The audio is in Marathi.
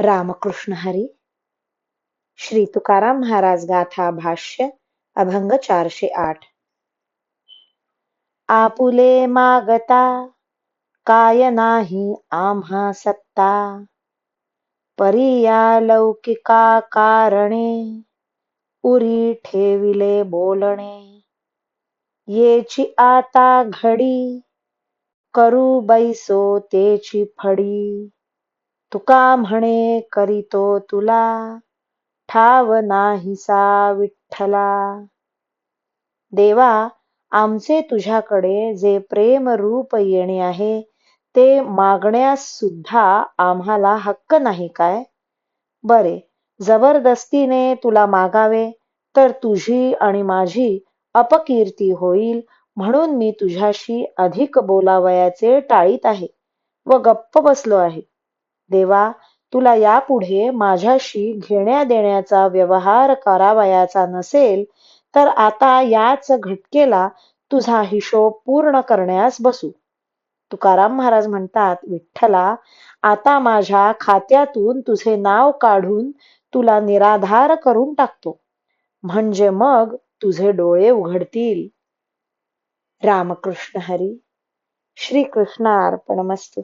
रामकृष्ण हरी. श्री तुकाराम महाराज गाथा भाष्य अभंग 408. आपुले मागता काय नाही आम्हा सत्ता, परिया लौकिका कारणे उरी ठेविले बोलणे. येची आता घडी करू बैसो तेची फडी, तुका म्हणे करीतो तुला ठाव नाहीसा विठ्ठला. देवा, आमचे तुझ्याकडे जे प्रेम रूप येणे आहे ते मागण्यास सुद्धा आम्हाला हक्क नाही काय? बरे, जबरदस्तीने तुला मागावे तर तुझी आणि माझी अपकीर्ती होईल, म्हणून मी तुझ्याशी अधिक बोलावयाचे टाळीत आहे व गप्प बसलो आहे. देवा, तुला यापुढे माझ्याशी घेण्या देण्याचा व्यवहार करावयाचा नसेल तर आता याच घटकेला तुझा हिशोब पूर्ण करण्यास बसू. तुकाराम महाराज म्हणतात, विठ्ठला, आता माझ्या खात्यातून तुझे नाव काढून तुला निराधार करून टाकतो, म्हणजे मग तुझे डोळे उघडतील. रामकृष्ण हरी. श्री कृष्णार्पणमस्तु.